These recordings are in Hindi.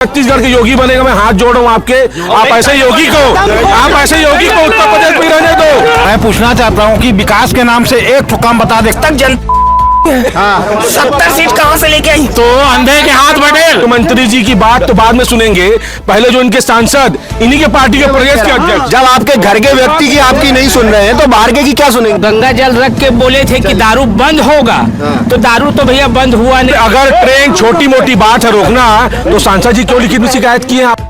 छत्तीसगढ़ के योगी बनेगा, मैं हाथ जोड़ रहा हूँ आपके। आप ऐसे योगी को उत्तर प्रदेश में रहने दो। मैं पूछना चाहता हूँ कि विकास के नाम से एक ठो काम बता दे। तक जन 70 सीट कहाँ से लेके आई? तो अंधे के हाथ बटेल। तो मंत्री जी की बात तो बाद में सुनेंगे, पहले जो इनके सांसद, इन्हीं के पार्टी के प्रदेश के अध्यक्ष। जब आपके घर के व्यक्ति की आपकी नहीं सुन रहे हैं तो बाहर के की क्या सुनेंगे? गंगा जल रख के बोले थे कि दारू बंद होगा, तो दारू तो भैया बंद हुआ नहीं। अगर ट्रेन छोटी मोटी बात है रोकना, तो सांसद जी क्यों लिखित में शिकायत की है आप?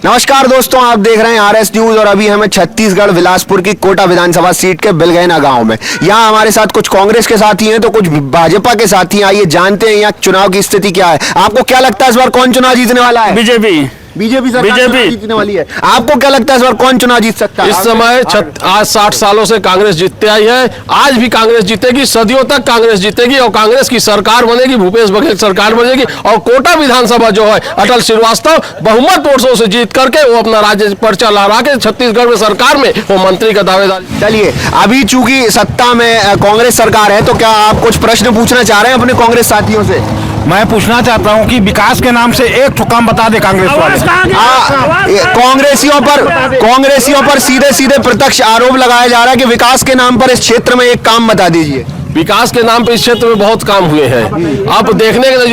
नमस्कार दोस्तों, आप देख रहे हैं आरएस न्यूज और अभी हमें छत्तीसगढ़ बिलासपुर की कोटा विधानसभा सीट के बिलगैना गांव में। यहाँ हमारे साथ कुछ कांग्रेस के साथी हैं तो कुछ भाजपा के साथी हैं। आइए जानते हैं यहाँ चुनाव की स्थिति क्या है। आपको क्या लगता है इस बार कौन चुनाव जीतने वाला है? बीजेपी जीतने वाली है। आपको क्या लगता है इस बार कौन चुनाव जीत सकता है? इस समय आज 60 सालों से कांग्रेस जीतते आई है, आज भी कांग्रेस जीतेगी, सदियों तक कांग्रेस जीतेगी और कांग्रेस की सरकार बनेगी, भूपेश बघेल सरकार बनेगी। और कोटा विधानसभा जो है अटल श्रीवास्तव बहुमत वोटों से जीत करके वो अपना राज्य पर्चा लहरा के छत्तीसगढ़ में सरकार में वो मंत्री का दावेदार। चलिए, अभी चूंकि सत्ता में कांग्रेस सरकार है तो क्या आप कुछ प्रश्न पूछना चाह रहे हैं अपने कांग्रेस साथियों से? मैं पूछना चाहता हूँ कि विकास के नाम से एक ठो काम बता दे कांग्रेस वाले। कांग्रेसियों पर सीधे सीधे प्रत्यक्ष आरोप लगाया जा रहा है कि विकास के नाम पर इस क्षेत्र में एक काम बता दीजिए। विकास के नाम पर इस क्षेत्र में बहुत काम हुए हैं। अब देखने का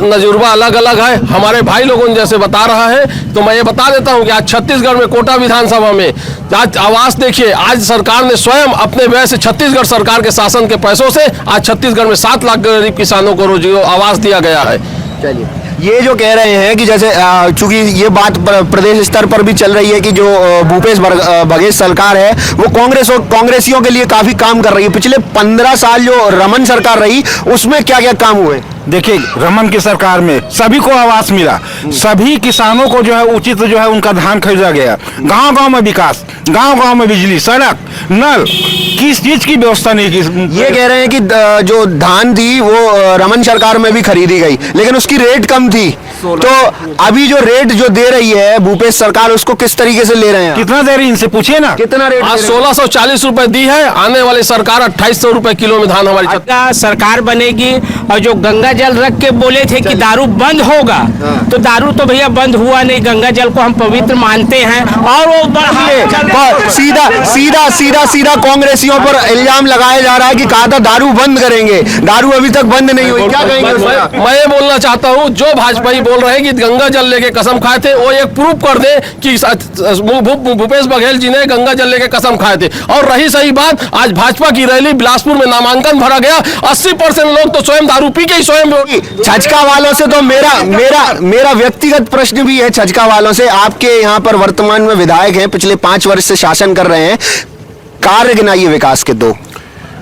नजुर्बा अलग अलग है। हमारे भाई लोगों ने जैसे बता रहा है, तो मैं ये बता देता हूँ कि आज छत्तीसगढ़ में कोटा विधानसभा में आज आवास देखिए, आज सरकार ने स्वयं अपने व्यय से, छत्तीसगढ़ सरकार के शासन के पैसों से आज छत्तीसगढ़ में 7 लाख गरीब किसानों को रोजी आवास दिया गया है। चलिए, ये जो कह रहे हैं कि जैसे चूंकि ये बात प्रदेश स्तर पर भी चल रही है कि जो भूपेश बघेल सरकार है वो कांग्रेस और कांग्रेसियों के लिए काफी काम कर रही है। पिछले 15 साल जो रमन सरकार रही उसमें क्या क्या काम हुए? देखिए, रमन की सरकार में सभी को आवास मिला, सभी किसानों को जो है उचित जो है उनका धान खरीदा गया, गांव गांव में विकास, गांव गांव में बिजली, सड़क, नल, किस चीज की व्यवस्था नहीं की। ये कह रहे हैं कि जो धान थी वो रमन सरकार में भी खरीदी गई लेकिन उसकी रेट कम थी, तो अभी जो रेट जो दे रही है भूपेश सरकार उसको किस तरीके से ले रहे हैं? कितना दे रही, इनसे पूछिए ना। कितना रेट? आज 1640 रुपए दी है, आने वाली सरकार 2800 रुपए किलो में धान हमारी सरकार बनेगी। और जो गंगा जल रख के बोले थे कि दारू बंद होगा, तो दारू तो भैया बंद हुआ नहीं। गंगा जल को हम पवित्र मानते हैं और वो सीधा कांग्रेसियों पर इल्जाम लगाया जा रहा है कि कहा था दारू बंद करेंगे, दारू अभी तक बंद नहीं हुई। क्या कहेंगे? मैं ये बोलना चाहता हूँ, जो भाजपाई बोल रहे हैं कि गंगा जल लेके कसम खाए थे, वो एक प्रूफ कर दे कि भूपेश बघेल जी ने गंगा जल लेके कसम खाए थे। और रही सही बात, आज भाजपा की रैली बिलासपुर में नामांकन भरा गया, 80% लोग तो स्वयं दारू पी के ही स्वयं। छचका वालों से तो मेरा व्यक्तिगत प्रश्न भी है। छचका वालों से, आपके यहाँ पर वर्तमान में विधायक हैं, पिछले 5 वर्ष से शासन कर रहे हैं, कार्य गिनाइए विकास के 2।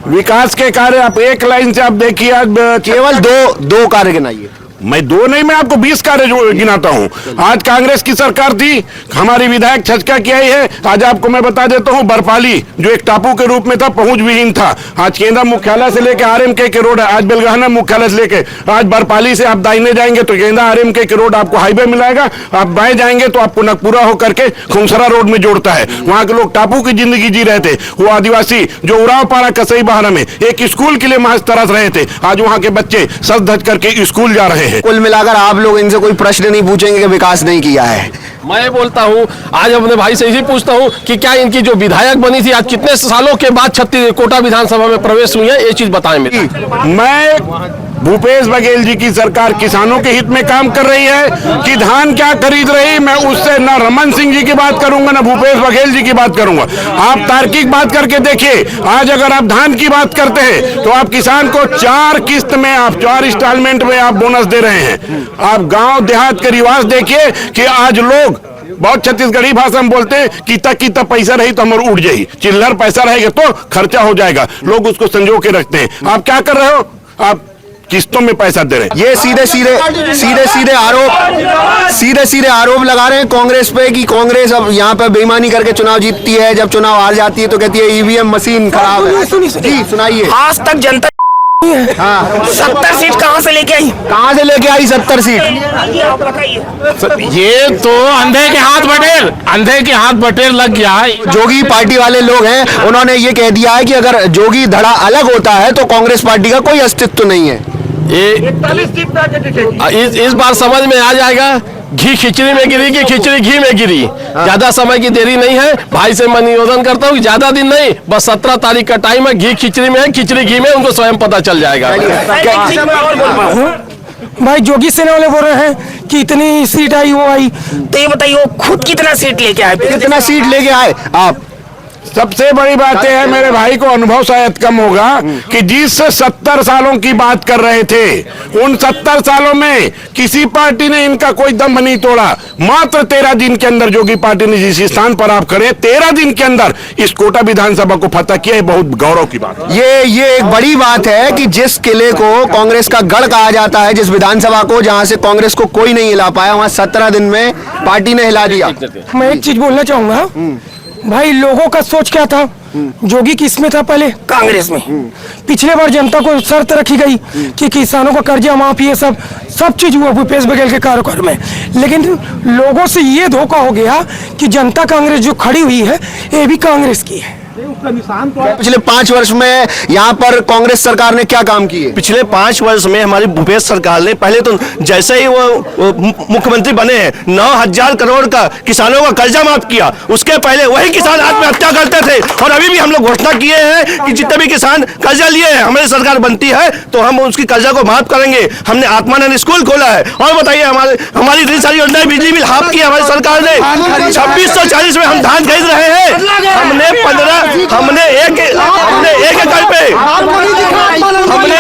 विकास के कार्य आप एक लाइन से आप देखिए, आज केवल दो कार्य गिनाइए। मैं 2 नहीं, मैं आपको 20 कार्य गिनाता हूँ। आज कांग्रेस की सरकार थी, हमारी विधायक छचका की आई है। आज आपको मैं बता देता हूँ, बरपाली जो एक टापू के रूप में था, पहुंच विहीन था, आज केंद्र मुख्यालय से लेकर आरएमके के रोड है, आज बेलगाना मुख्यालय से लेके आज बरपाली से आप दाहिने जाएंगे तो केंद्र आरएमके के रोड आपको हाईवे मिलाएगा, आप बाएं जाएंगे तो आपको नकपुरा होकर के खुमसरा रोड में जोड़ता है। वहां के लोग टापू की जिंदगी जी रहे थे। वो आदिवासी जो उराव पारा कसई बहाना में एक स्कूल के लिए महज तरस रहे थे, आज वहां के बच्चे सज धज करके स्कूल जा रहे हैं। कुल मिलाकर आप लोग इनसे कोई प्रश्न नहीं पूछेंगे कि विकास नहीं किया है? मैं बोलता हूँ, आज अपने भाई से यही पूछता हूँ कि क्या इनकी जो विधायक बनी थी आज कितने सालों के बाद कोटा विधानसभा में प्रवेश हुई है, ये चीज बताएं। मैं भूपेश बघेल जी की सरकार किसानों के हित में काम कर रही है कि धान क्या खरीद रही, मैं उससे ना रमन सिंह जी की बात करूंगा ना भूपेश बघेल जी की बात करूंगा। आप तार्किक बात करके देखिए, आज अगर आप धान की बात करते हैं तो आप किसान को 4 किस्त में, आप 4 इंस्टॉलमेंट में आप बोनस दे रहे हैं। आप गांव देहात के रिवाज देखिए कि आज लोग बहुत छत्तीसगढ़ी भाषा में बोलते हैं कि तक पैसा रही तो हमर उड़ जाई, चिल्लर पैसा रहेगा तो खर्चा हो जाएगा, लोग उसको संजो के रखते हैं। आप क्या कर रहे हो? आप किस्तों में पैसा दे रहे हैं। ये सीधे सीधे आरोप लगा रहे हैं कांग्रेस पे कि कांग्रेस अब यहाँ पे बेईमानी करके चुनाव जीतती है, जब चुनाव हार जाती है तो कहती है ईवीएम मशीन खराब है। जी सुनाइए। आज तक जनता 70 सीट कहाँ से लेके आई? 70 सीट? ये तो अंधे के हाथ बटेल लग गया है। जोगी पार्टी वाले लोग हैं, उन्होंने ये कह दिया है कि अगर जोगी धड़ा अलग होता है तो कांग्रेस पार्टी का कोई अस्तित्व नहीं है। ये 41 सीट पे आके टिकेगी। इस बार समझ में आ जाएगा, घी खिचड़ी में गिरी कि खिचड़ी घी में गिरी। ज्यादा समय की देरी नहीं है। भाई से मैं निवेदन करता हूँ कि ज्यादा दिन नहीं, बस 17 तारीख का टाइम है। घी खिचड़ी में है, खिचड़ी घी में, उनको स्वयं पता चल जाएगा। भाई जोगी सेना वाले बोल रहे हैं कि इतनी सीट आई वो आई, तो ये बताइए वो खुद कितना सीट लेके आए? कितना सीट लेके आए आप? सबसे बड़ी बात है मेरे भाई को अनुभव शायद कम होगा कि जिस 70 सालों की बात कर रहे थे, उन 70 सालों में किसी पार्टी ने इनका कोई दम नहीं तोड़ा। मात्र 13 दिन के अंदर जोगी पार्टी ने जिस स्थान पर आप खड़े, 13 दिन के अंदर इस कोटा विधानसभा को फतह किया है। बहुत गौरव की बात। ये एक बड़ी बात है कि जिस किले को कांग्रेस का गढ़ कहा जाता है, जिस विधानसभा को जहां से कांग्रेस को कोई नहीं हिला पाया, वहां 17 दिन में पार्टी ने हिला दिया। मैं एक चीज बोलना चाहूंगा भाई, लोगों का सोच क्या था? जोगी किस में था पहले? कांग्रेस में। पिछले बार जनता को शर्त रखी गई कि किसानों का कर्जा माफी, ये सब चीज हुआ भूपेश बघेल के कार्यकाल में, लेकिन लोगों से ये धोखा हो गया कि जनता कांग्रेस जो खड़ी हुई है ये भी कांग्रेस की है। पिछले 5 वर्ष में यहाँ पर कांग्रेस सरकार ने क्या काम किए? पिछले 5 वर्ष में हमारी भूपेश सरकार ने, पहले तो जैसे ही वो मुख्यमंत्री बने हैं, 9,000 करोड़ का किसानों का कर्जा माफ किया। उसके पहले वही किसान आत्महत्या करते थे, और अभी भी हम लोग घोषणा किए हैं कि जितने भी किसान कर्जा लिए हैं, हमारी सरकार बनती है तो हम उसकी कर्जा को माफ करेंगे। हमने आत्मानंद स्कूल खोला है। और बताइए, हमारी इतनी सारी योजनाएं, बिजली बिल हाफ की हमारी सरकार ने। 2640 में हम धान खरीद रहे हैं। हमने एक एकड़ पे हमने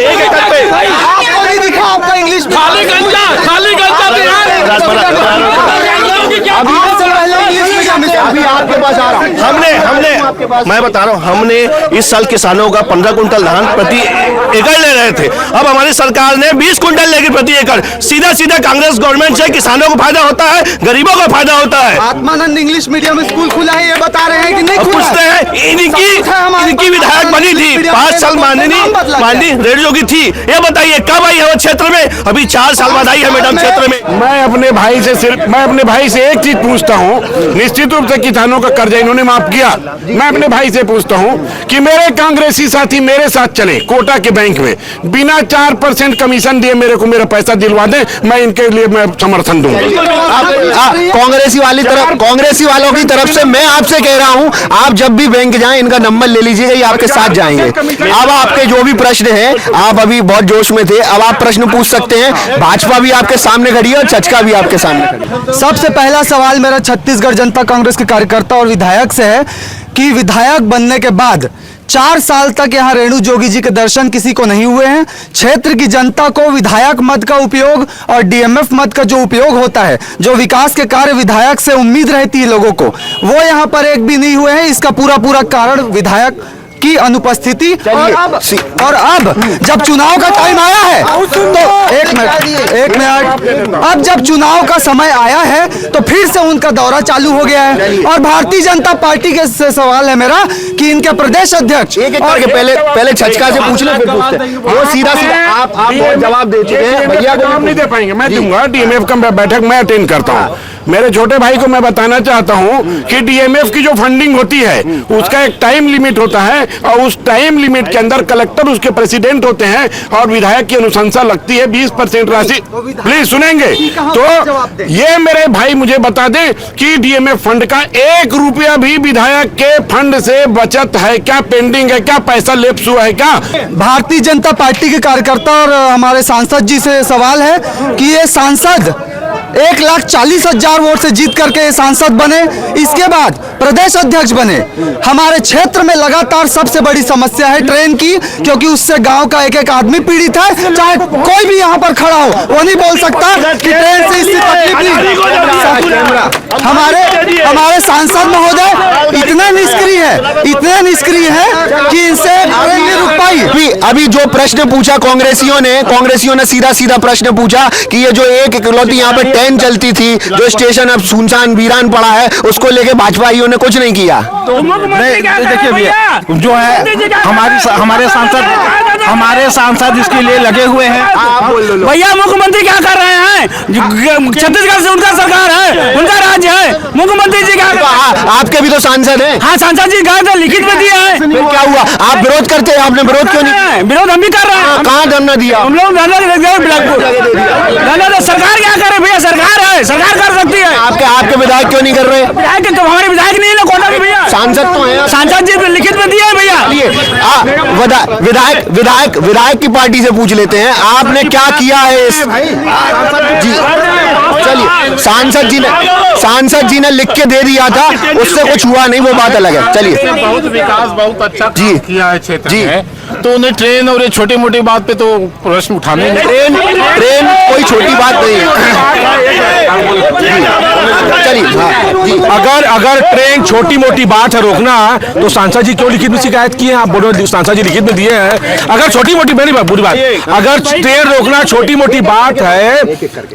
एक एकड़ पे खाली अभी आपके पास आ रहा हूं। हमने मैं बता रहा हूँ, हमने इस साल किसानों का 15 कुंटल धान प्रति एकड़ ले रहे थे। अब हमारी सरकार ने 20 कुंटल लेगी प्रति एकड़। सीधा कांग्रेस गवर्नमेंट से किसानों को फायदा होता है, गरीबों को फायदा होता है। आत्मानंद इंग्लिश मीडियम स्कूल खुला है, ये बता रहे हैं कि नहीं खुला? पूछते हैं, इनकी विधायक बनी थी 5 साल, माननीय रेडियो की थी। ये बताइए कब आई है वो क्षेत्र में? अभी 4 साल बाद आई है मैडम क्षेत्र में। मैं अपने भाई से एक चीज पूछता हूँ, निश्चित रूप से किसानों का कर्जा इन्होंने माफ किया। मैं अपने भाई से पूछता हूँ कि मेरे कांग्रेसी साथी मेरे साथ चले कोटा के बैंक में, बिना 4% कमीशन दिए मेरे को मेरा पैसा दिलवा दें, मैं इनके लिए मैं समर्थन दूंगा। कांग्रेसी वालों की तरफ से मैं आपसे कह रहा हूं, आप जब भी बैंक जाएं इनका नंबर ले लीजिएगा, ये आपके साथ जाएंगे। अब आपके जो भी प्रश्न हैं, आप अभी बहुत जोश में थे, अब आप प्रश्न पूछ सकते हैं। भाजपा भी आपके सामने खड़ी है और चचका भी आपके सामने खड़ी है। सबसे पहला सवाल मेरा छत्तीसगढ़ जनता कांग्रेस के कार्यकर्ता और विधायक से है कि विधायक बनने के बाद 4 साल तक यहाँ रेणु जोगी जी के दर्शन किसी को नहीं हुए हैं। क्षेत्र की जनता को विधायक मत का उपयोग और डीएमएफ मत का जो उपयोग होता है, जो विकास के कार्य विधायक से उम्मीद रहती है लोगों को, वो यहाँ पर एक भी नहीं हुए हैं। इसका पूरा कारण विधायक की अनुपस्थिति। और अब जब चुनाव का टाइम आया है तो एक मिनट, अब जब चुनाव का समय आया है तो फिर से उनका दौरा चालू हो गया है। और भारतीय जनता पार्टी के से सवाल है मेरा कि इनके प्रदेश अध्यक्ष पहले छचका से पूछ लो, फिर पूछते हैं। वो सीधा आप बहुत जवाब दे चुके हैं। भैया जवाब नहीं दे पाएंगे, मैं दूंगा। डीएमएफ का बैठक मैं अटेंड करता हूँ। मेरे छोटे भाई को मैं बताना चाहता हूं कि डीएमएफ की जो फंडिंग होती है उसका एक टाइम लिमिट होता है, और उस टाइम लिमिट के अंदर कलेक्टर उसके प्रेसिडेंट होते हैं और विधायक की अनुशंसा लगती है 20% राशि। प्लीज सुनेंगे तो ये मेरे भाई मुझे बता दें कि डीएमएफ फंड का 1 रुपया भी विधायक के फंड से बचत है क्या, पेंडिंग है क्या, पैसा लेप्स हुआ है क्या? भारतीय जनता पार्टी के कार्यकर्ता और हमारे सांसद जी से सवाल है कि ये सांसद 1,40,000 वोट से जीत करके सांसद बने, इसके बाद प्रदेश अध्यक्ष बने। हमारे क्षेत्र में लगातार सबसे बड़ी समस्या है ट्रेन की, क्योंकि उससे गांव का एक आदमी पीड़ित है। चाहे कोई भी यहाँ पर खड़ा हो, वो नहीं बोल सकता कि ट्रेन से इससे तकलीफ नहीं। हमारे सांसद महोदय इतने निष्क्रिय है कि इनसे ट्रेन नहीं रुक पाई। अभी जो प्रश्न पूछा कांग्रेसियों ने सीधा प्रश्न पूछा कि ये जो एक इकलौती यहाँ पे ट्रेन चलती थी, जो स्टेशन अब सुनसान वीरान पड़ा है, उसको लेके भाजपाइयों ने कुछ नहीं किया। देखिए भैया, जो है हमारे सांसद इसके लिए लगे हुए हैं। भैया मुख्यमंत्री क्या कर रहे हैं? छत्तीसगढ़ से उनका सरकार है, उनका राज्य है, मुख्यमंत्री जी का। आपके भी तो सांसद हैं। हाँ, सांसद जी गए थे, लिखित में दिया है। फिर क्या हुआ? आप विरोध करते हैं, आपने विरोध क्यों नहीं? विरोध हम भी कर रहे हैं। कहाँ धरना दिया? हम लोग धरना सरकार क्या करे भैया, सरकार है, सरकार कर सकती है। आपके विधायक क्यों नहीं कर रहे? विधायक तो हमारे विधायक नहीं है ना, कोटा के भैया सांसद तो हैं। सांसद जी लिखित में दिया है भैया। विधायक की पार्टी से पूछ लेते हैं, आपने क्या किया है जी? चलिए, सांसद जी ने लिख के दे दिया था, उससे कुछ हुआ नहीं, वो बात अलग है। चलिए, बहुत विकास, बहुत अच्छा जी किया है क्षेत्र जी। में, तो उन्हें ट्रेन और ये छोटी मोटी बात पे तो प्रश्न उठाने ट्रेन कोई छोटी बात नहीं है। चलिए, जी। अगर ट्रेन छोटी मोटी बात है रोकना, तो सांसद जी क्यों लिखित में शिकायत की है? आप बोलो सांसद जी लिखित में दिए हैं। अगर छोटी मोटी मेरी बुरी बात, अगर ट्रेन रोकना छोटी मोटी बात है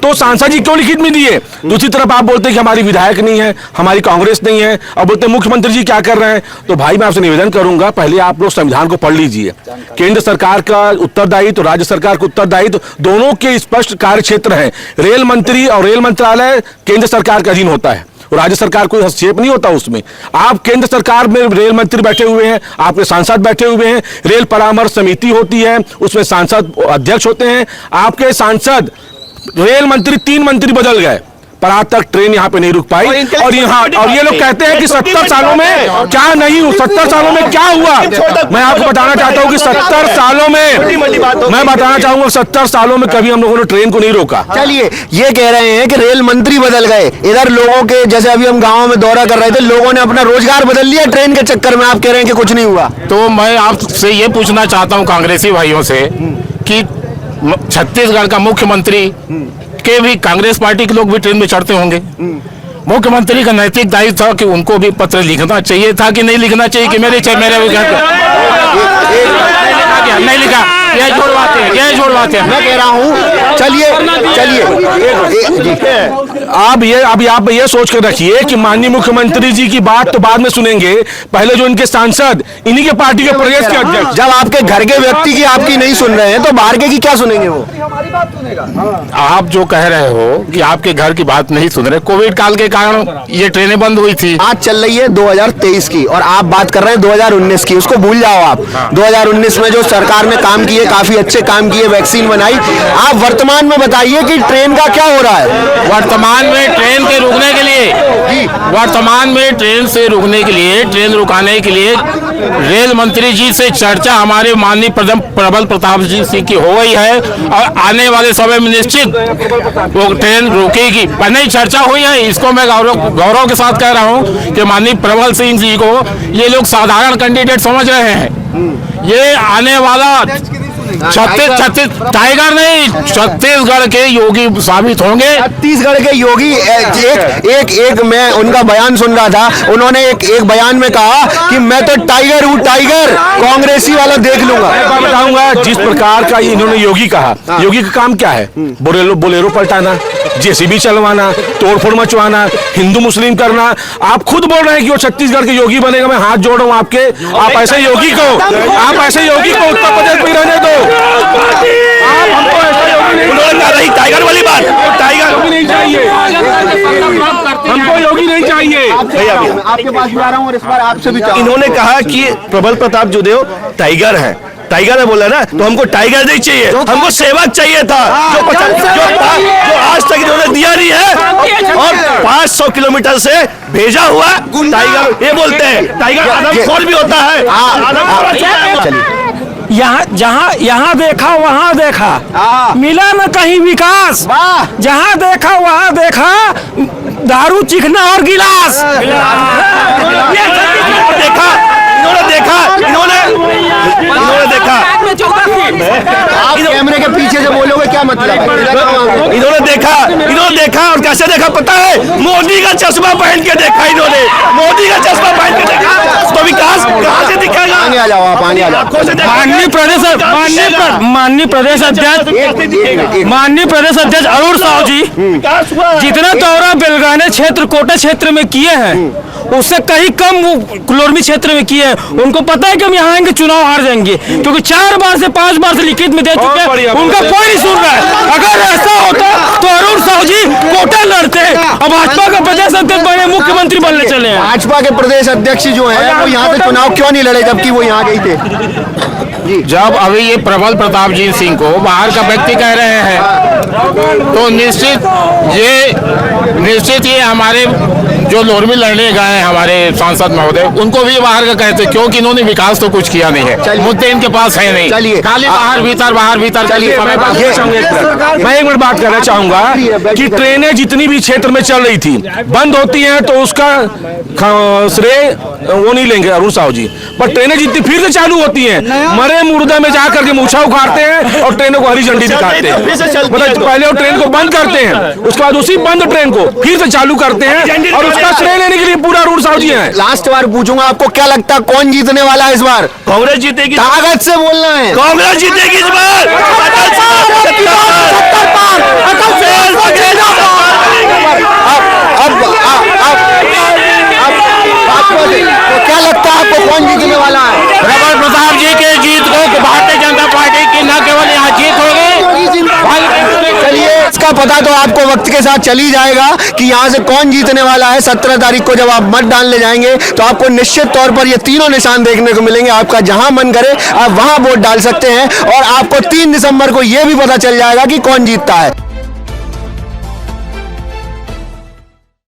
तो सांसद जी क्यों लिखित में दिए? दूसरी तरफ आप बोलते हैं कि हमारी विधायक नहीं है, हमारी कांग्रेस नहीं है, और बोलते हैं मुख्यमंत्री जी क्या कर रहे हैं। तो भाई मैं आपसे निवेदन करूंगा, पहले आप लोग संविधान को पढ़ लीजिए। केंद्र सरकार का उत्तरदायित्व, राज्य सरकार का उत्तरदायित्व, दोनों के स्पष्ट कार्य क्षेत्र हैं। रेल मंत्री और रेल मंत्रालय केंद्र सरकार का अधीन होता है, राज्य सरकार कोई हस्तक्षेप नहीं होता उसमें। आप केंद्र सरकार में रेल मंत्री बैठे हुए हैं, आपके सांसद बैठे हुए हैं, रेल परामर्श समिति होती है, उसमें सांसद अध्यक्ष होते हैं। आपके सांसद, रेल मंत्री 3 मंत्री बदल गए, पर आज तक ट्रेन यहाँ पे नहीं रुक पाई। और ये लोग कहते हैं कि 70 सालों में क्या नहीं हुआ, 70 सालों में क्या हुआ। मैं आपको बताना चाहता हूँ कि 70 सालों में, मैं बताना चाहूंगा 70 सालों में कभी हम लोगों ने ट्रेन को नहीं रोका। चलिए, ये कह रहे हैं कि रेल मंत्री बदल गए, इधर लोगों के, जैसे अभी हम गाँव में दौरा कर रहे थे, लोगों ने अपना रोजगार बदल लिया ट्रेन के चक्कर में। आप कह रहे हैं कि कुछ नहीं हुआ। तो मैं आपसे ये पूछना चाहता हूँ कांग्रेसी भाइयों से कि छत्तीसगढ़ का मुख्यमंत्री के भी कांग्रेस पार्टी के लोग भी ट्रेन में चढ़ते होंगे। मुख्यमंत्री का नैतिक दायित्व था कि उनको भी पत्र लिखना चाहिए था कि नहीं लिखना चाहिए कि मेरे नहीं लिखा, ये जोड़वाते हैं। मैं कह रहा हूँ, चलिए आप ये सोच कर रखिए कि माननीय मुख्यमंत्री जी की बात तो बाद में सुनेंगे, पहले जो इनके सांसद, इन्हीं के पार्टी के प्रदेश के अध्यक्ष, जब आपके घर के व्यक्ति की आपकी नहीं सुन रहे हैं तो बाहर के की क्या सुनेंगे वो? आप जो कह रहे हो कि आपके घर की बात नहीं सुन रहे, कोविड काल के कारण ये ट्रेनें बंद हुई थी। आज चल रही है 2023 की और आप बात कर रहे हैं 2019 की, उसको भूल जाओ आप। 2019 में जो सरकार ने काम किए, काफी अच्छे काम किए, वैक्सीन बनाई। आप वर्तमान में बताइए कि ट्रेन का क्या हो रहा है? वर्तमान में ट्रेन के रुकने के लिए, वर्तमान में ट्रेन से रुकने के लिए, ट्रेन रुकाने के लिए रेल मंत्री जी से चर्चा हमारे माननीय प्रबल प्रताप जी सिंह की हो गई है, और आने वाले समय में निश्चित वो ट्रेन रुकेगी। पर नहीं, चर्चा हुई है, इसको मैं गौरव के साथ कह रहा हूँ कि माननीय प्रबल सिंह जी को ये लोग साधारण कैंडिडेट समझ रहे हैं। ये आने वाला छत्तीस टाइगर नहीं, छत्तीसगढ़ के योगी साबित होंगे। छत्तीसगढ़ के योगी एक मैं उनका बयान सुन रहा था, उन्होंने एक बयान में कहा कि मैं तो टाइगर हूँ, टाइगर, कांग्रेसी वाला देख लूंगा। मैं बताऊंगा जिस प्रकार का इन्होंने योगी कहा, योगी का काम क्या है? बोलेरो पलटाना, जेसीबी चलवाना, तोड़फोड़ मचवाना, हिंदू मुस्लिम करना। आप खुद बोल रहे हैं कि वो छत्तीसगढ़ के योगी बनेगा। मैं हाथ जोड़ रहा हूँ आपके, आप ऐसे योगी को उत्तर प्रदेश में रहने दो। आप हमको ऐसा योगी नहीं, उन्होंने कहा रही टाइगर वाली बात, टाइगर योगी नहीं चाहिए, हमको योगी नहीं चाहिए। आपके पास भी आ रहा हूँ और इस बार आपसे भी। इन्होंने कहा कि प्रबल प्रताप जुदेव टाइगर है, टाइगर है बोला ना, तो हमको टाइगर नहीं चाहिए, हमको सेवक चाहिए था, जो आज तक इन्होंने दिया नहीं है। और 500 किलोमीटर से भेजा हुआ टाइगर, ये बोलते हैं टाइगर आदमखोर भी होता है। यहाँ देखा वहाँ देखा, मिला न कहीं विकास। जहाँ देखा वहाँ देखा, दारू चिखना और गिलास। आप कैमरे के पीछे से बोलोगे क्या मतलब है? इन्होंने देखा और कैसे देखा पता है? मोदी का चश्मा पहन के देखा इन्होंने, मोदी का चश्मा पहन के देखा, तो विकास कहाँ से दिखेगा? आगे आ जाओ आप, आगे आ जाओ। माननीय प्रदेश अध्यक्ष अरुण साहू जी जितना दौरा बेलगाने क्षेत्र, कोटा क्षेत्र में किए हैं, उससे कहीं कम वो कुलोरमी क्षेत्र में किए हैं। उनको पता है कि हम यहाँ आएंगे चुनाव हार जाएंगे, क्योंकि 4 बार से 5 बार से लिखित में दे चुके हैं, उनका कोई नहीं सुन रहा है। अगर ऐसा होता तो अरुण अब भाजपा का प्रदेश अध्यक्ष बने, मुख्यमंत्री बनने चले हैं। भाजपा के प्रदेश अध्यक्ष जो है वो यहाँ पे चुनाव क्यों नहीं लड़े जबकि वो यहाँ गई थे? जब अभी ये प्रबल प्रतापजीत सिंह को बाहर का व्यक्ति कह रहे हैं तो निश्चित ये हमारे जो लोरमी लड़ने गए हैं हमारे सांसद महोदय उनको भी बाहर का कहते क्योंकि इन्होंने विकास तो कुछ किया नहीं है, मुद्दे इनके पास है नहीं, चलिए खाली बाहर भीतर मैं एक मिनट बात करना चाहूंगा कि ट्रेनें जितनी भी क्षेत्र में चल रही थी बंद होती हैं तो उसका श्रेय वो नहीं लेंगे अरुण साहू जी, पर ट्रेनें जितनी फिर से चालू होती हैं मरे मुर्दा में जाकर के मूछा उखाड़ते हैं और ट्रेनों को हरी झंडी दिखाते हैं। मतलब पहले वो ट्रेन को बंद करते हैं, उसके बाद उसी बंद ट्रेन को फिर से चालू करते हैं और उसका श्रेय लेने के लिए पूरा अरुण साहू जी हैं। लास्ट बार पूछूंगा आपको क्या लगता है कौन जीतने वाला है इस बार? कांग्रेस जीतेगी, ताकत से बोलना है। कांग्रेस जीतेगी इस बार। तो क्या लगता है आपको कौन जीतने वाला है? प्रबल प्रताप जी के जीत को भारतीय जनता पार्टी की न केवल यहाँ जीत होगी, चलिए इसका पता तो आपको वक्त के साथ चल ही जाएगा कि यहाँ से कौन जीतने वाला है। 17 तारीख को जब आप मत डालने जाएंगे तो आपको निश्चित तौर पर ये तीनों निशान देखने को मिलेंगे। आपका जहां मन करे आप वहां वोट डाल सकते हैं और आपको 3 दिसंबर को ये भी पता चल जाएगा कि कौन जीतता है।